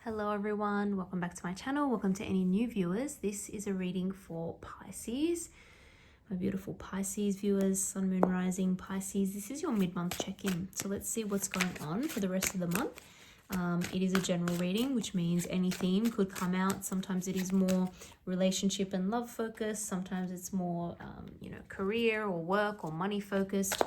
Hello everyone, welcome back to my channel. Welcome to any new viewers. This is a reading for Pisces. My beautiful Pisces viewers, Sun, Moon, Rising, Pisces. This is your mid-month check-in. So let's see what's going on for the rest of the month. It is a general reading, which means any theme could come out. Sometimes it is more relationship and love focused. Sometimes it's more, career or work or money focused.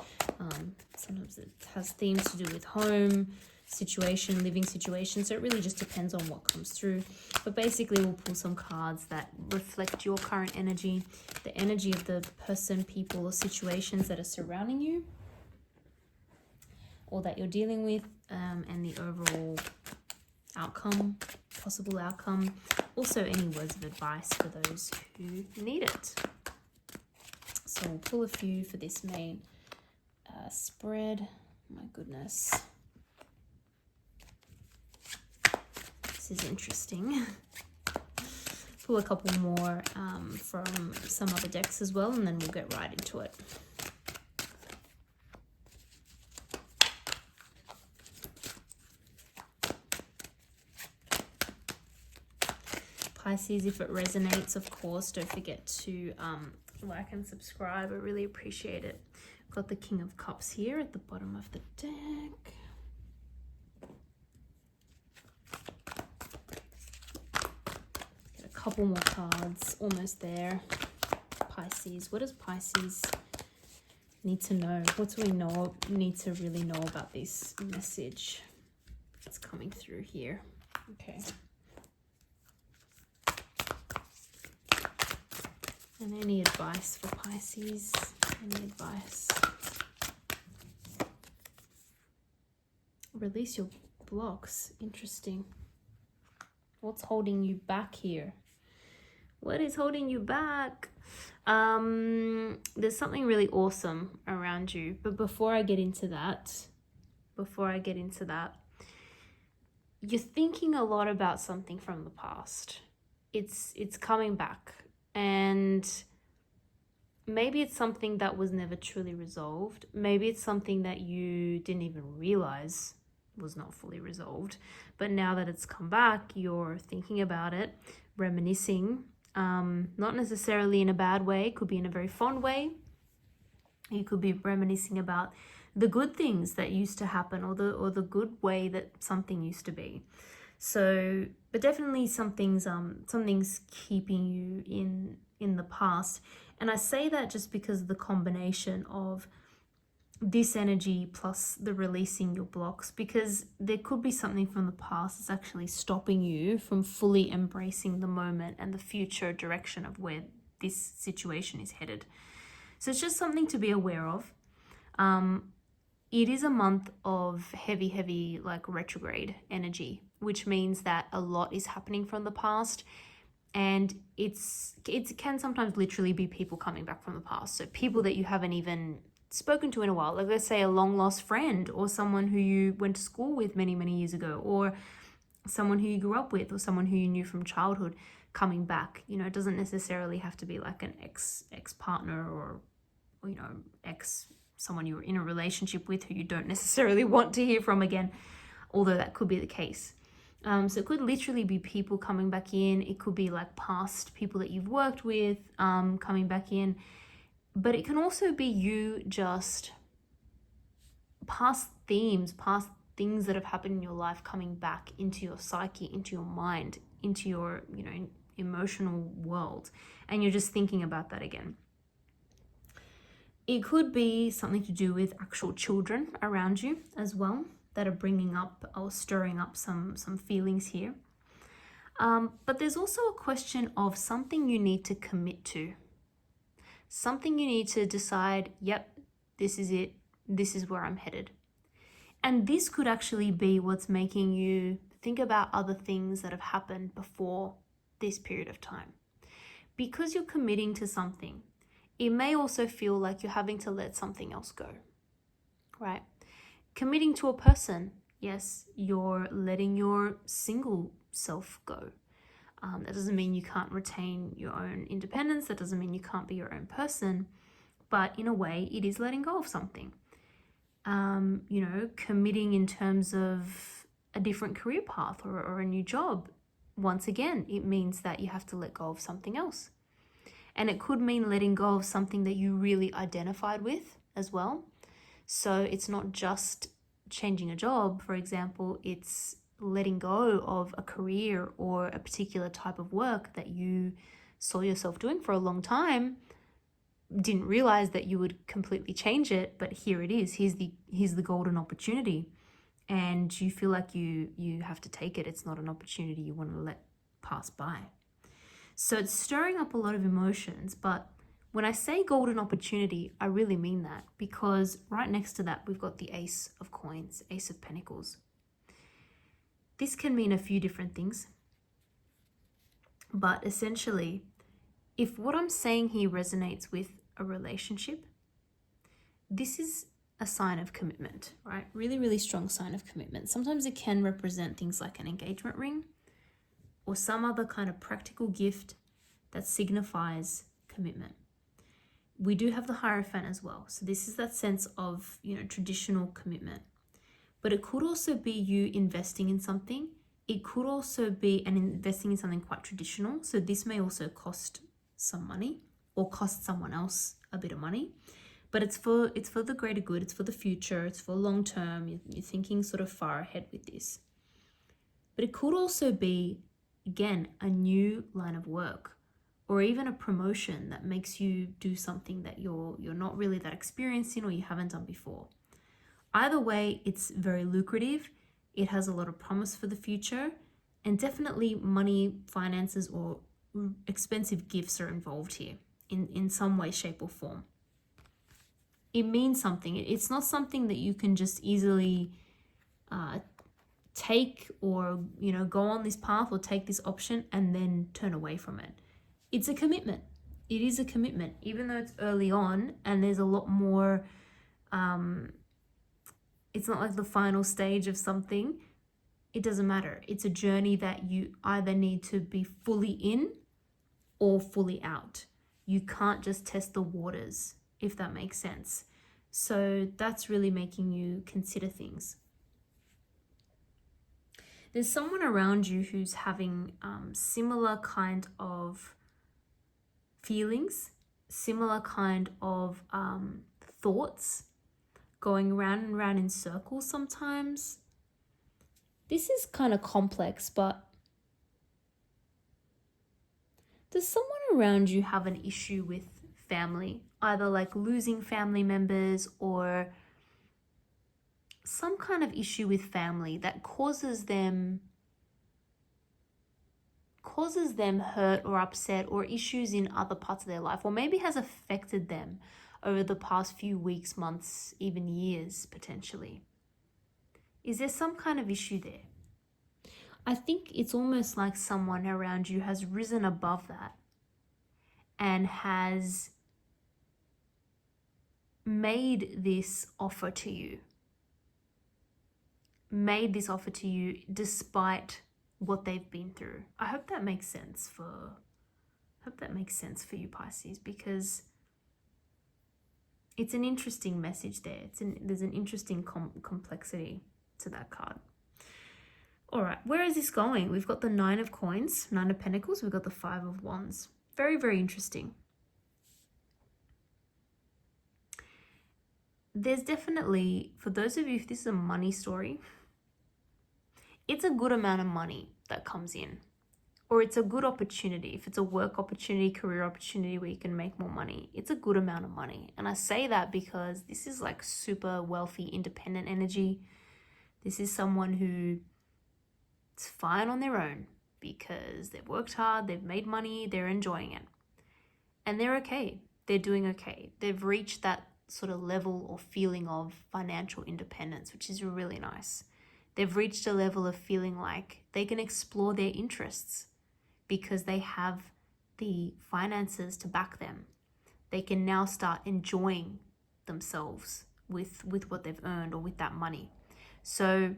Sometimes it has themes to do with home, situation, living situation. So it really just depends on what comes through. But basically we'll pull some cards that reflect your current energy, the energy of the person, people, or situations that are surrounding you or that you're dealing with, and the overall outcome, possible outcome. Also any words of advice for those who need it. So we'll pull a few for this main spread. My goodness. This is interesting. Pull a couple more from some other decks as well, and then we'll get right into it. Pisces, if it resonates, of course, don't forget to like and subscribe. I really appreciate it. Got the King of Cups here at the bottom of the deck. Get a couple more cards, almost there. Pisces, what does Pisces need to know? What do we need to really know about this message that's coming through here? Okay. And any advice for Pisces? Any advice? Release your blocks. Interesting. What's holding you back here? What is holding you back? There's something really awesome around you. But before I get into that, you're thinking a lot about something from the past. It's coming back. And maybe it's something that was never truly resolved. Maybe it's something that you didn't even realize was not fully resolved. But now that it's come back, you're thinking about it, reminiscing, not necessarily in a bad way. It could be in a very fond way. You could be reminiscing about the good things that used to happen, or the good way that something used to be. So, but definitely something's keeping you in the past. And I say that just because of the combination of this energy plus the releasing your blocks, because there could be something from the past that's actually stopping you from fully embracing the moment and the future direction of where this situation is headed. So it's just something to be aware of. It is a month of heavy, like retrograde energy, which means that a lot is happening from the past. And it can sometimes literally be people coming back from the past. So people that you haven't even spoken to in a while, like let's say a long lost friend, or someone who you went to school with many years ago, or someone who you grew up with, or someone who you knew from childhood coming back. You know, it doesn't necessarily have to be like an ex partner or someone you were in a relationship with who you don't necessarily want to hear from again, although that could be the case. So it could literally be people coming back in. It could be like past people that you've worked with coming back in. But it can also be you just past themes, past things that have happened in your life coming back into your psyche, into your mind, into your, emotional world. And you're just thinking about that again. It could be something to do with actual children around you as well that are bringing up or stirring up some feelings here. But there's also a question of something you need to commit to. Something you need to decide, yep, this is it. This is where I'm headed. And this could actually be what's making you think about other things that have happened before this period of time. Because you're committing to something, it may also feel like you're having to let something else go, right? Committing to a person, yes, you're letting your single self go. That doesn't mean you can't retain your own independence. That doesn't mean you can't be your own person. But in a way, it is letting go of something. Committing in terms of a different career path or a new job. Once again, it means that you have to let go of something else. And it could mean letting go of something that you really identified with as well. So it's not just changing a job, for example, it's letting go of a career or a particular type of work that you saw yourself doing for a long time, didn't realize that you would completely change it, but here it is. Here's the golden opportunity. And you feel like you have to take it. It's not an opportunity you want to let pass by. So it's stirring up a lot of emotions, but when I say golden opportunity, I really mean that, because right next to that, we've got the Ace of Coins, Ace of Pentacles. This can mean a few different things, but essentially, if what I'm saying here resonates with a relationship, this is a sign of commitment, right? Really, really strong sign of commitment. Sometimes it can represent things like an engagement ring or some other kind of practical gift that signifies commitment. We do have the Hierophant as well. So this is that sense of, traditional commitment. But it could also be you investing in something. It could also be investing in something quite traditional. So this may also cost some money or cost someone else a bit of money. But it's for the greater good. It's for the future. It's for long term. You're thinking sort of far ahead with this. But it could also be, again, a new line of work, or even a promotion that makes you do something that you're not really that experienced in or you haven't done before. Either way, it's very lucrative. It has a lot of promise for the future, and definitely money, finances, or expensive gifts are involved here in some way, shape, or form. It means something. It's not something that you can just easily take or, go on this path or take this option and then turn away from it. It's a commitment. It is a commitment, even though it's early on and there's a lot more, it's not like the final stage of something. It doesn't matter. It's a journey that you either need to be fully in or fully out. You can't just test the waters, if that makes sense. So that's really making you consider things. There's someone around you who's having similar kind of feelings, similar kind of thoughts, going round and round in circles sometimes. This is kind of complex, but does someone around you have an issue with family? Either like losing family members or some kind of issue with family that causes them hurt or upset, or issues in other parts of their life, or maybe has affected them over the past few weeks, months, even years potentially. Is there some kind of issue there? I think it's almost like someone around you has risen above that and has made this offer to you. Despite what they've been through. I hope that makes sense for you, Pisces, because it's an interesting message there. There's an interesting complexity to that card. All right, where is this going? We've got the Nine of Coins, Nine of Pentacles. We've got the Five of Wands. Very, very interesting. There's definitely, for those of you, if this is a money story, it's a good amount of money that comes in, or it's a good opportunity. If it's a work opportunity, career opportunity where you can make more money, it's a good amount of money. And I say that because this is like super wealthy, independent energy. This is someone who's fine on their own because they've worked hard, they've made money, they're enjoying it. And they're okay. They're doing okay. They've reached that sort of level or feeling of financial independence, which is really nice. They've reached a level of feeling like they can explore their interests because they have the finances to back them. They can now start enjoying themselves with what they've earned or with that money. So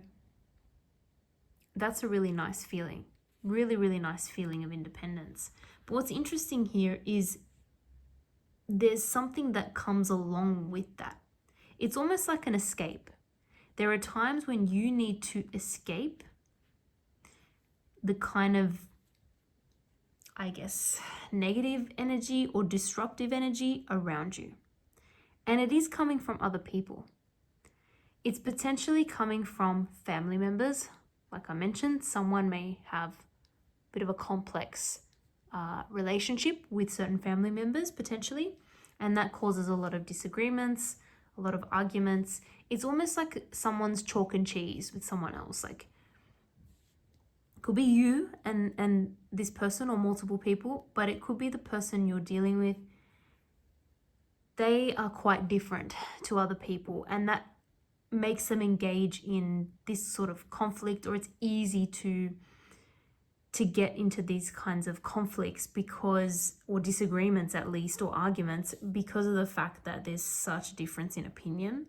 that's a really nice feeling. Really, really nice feeling of independence. But what's interesting here is there's something that comes along with that. It's almost like an escape. There are times when you need to escape the kind of, I guess, negative energy or disruptive energy around you. And it is coming from other people. It's potentially coming from family members. Like I mentioned, someone may have a bit of a complex relationship with certain family members potentially, and that causes a lot of disagreements, a lot of arguments. It's almost like someone's chalk and cheese with someone else. Like, it could be you and this person or multiple people, but it could be the person you're dealing with. They are quite different to other people, and that makes them engage in this sort of conflict, or it's easy to get into these kinds of conflicts because, or disagreements at least, or arguments, because of the fact that there's such a difference in opinion.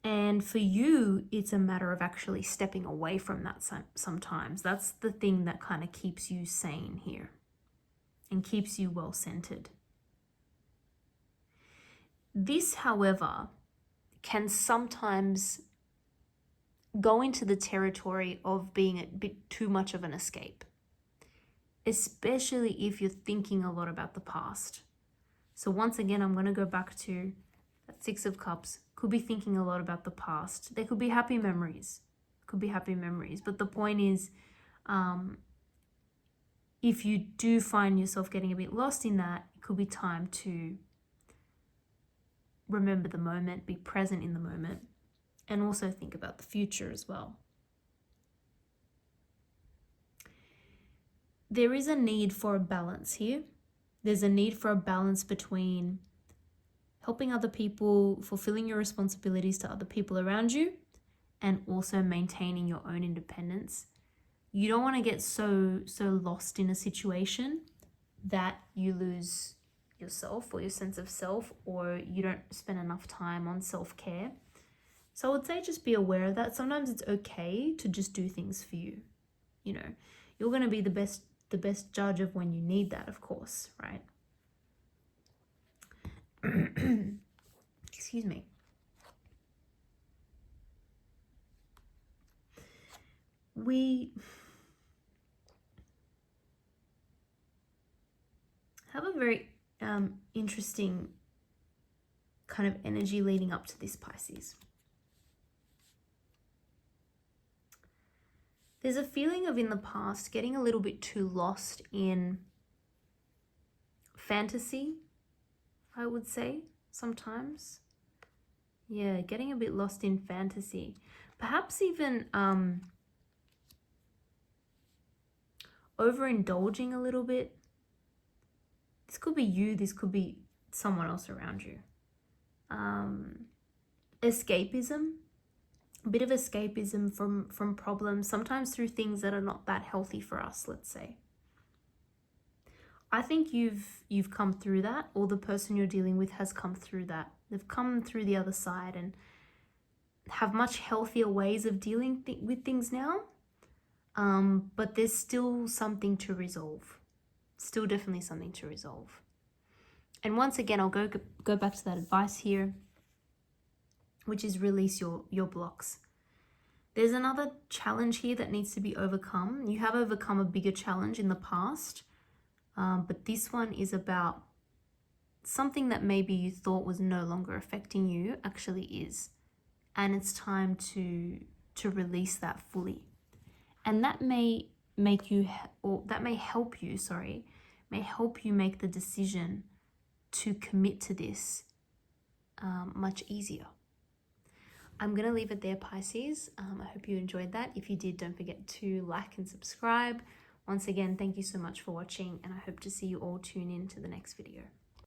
And for you, it's a matter of actually stepping away from that sometimes. That's the thing that kind of keeps you sane here and keeps you well-centered. This, however, can sometimes go into the territory of being a bit too much of an escape, especially if you're thinking a lot about the past. So once again, I'm going to go back to that Six of Cups. Could be thinking a lot about the past. There could be happy memories. But the point is, if you do find yourself getting a bit lost in that, it could be time to remember the moment, be present in the moment, and also think about the future as well. There is a need for a balance here. There's a need for a balance between helping other people, fulfilling your responsibilities to other people around you, and also maintaining your own independence. You don't want to get so lost in a situation that you lose yourself or your sense of self, or you don't spend enough time on self-care. So I would say just be aware of that. Sometimes it's okay to just do things for you. You know, you're going to be the best judge of when you need that, of course, right? Excuse me. We have a very interesting kind of energy leading up to this, Pisces. There's a feeling of, in the past, getting a little bit too lost in fantasy, I would say, sometimes. Yeah, getting a bit lost in fantasy. Perhaps even overindulging a little bit. This could be you, this could be someone else around you. Escapism. A bit of escapism from problems, sometimes through things that are not that healthy for us, let's say. I think you've come through that, or the person you're dealing with has come through that. They've come through the other side and have much healthier ways of dealing with things now. But there's still something to resolve. Still definitely something to resolve. And once again, I'll go back to that advice here, which is release your blocks. There's another challenge here that needs to be overcome. You have overcome a bigger challenge in the past, but this one is about something that maybe you thought was no longer affecting you actually is. And it's time to release that fully. And that may help you make the decision to commit to this much easier. I'm going to leave it there, Pisces. I hope you enjoyed that. If you did, don't forget to like and subscribe. Once again, thank you so much for watching, and I hope to see you all tune in to the next video.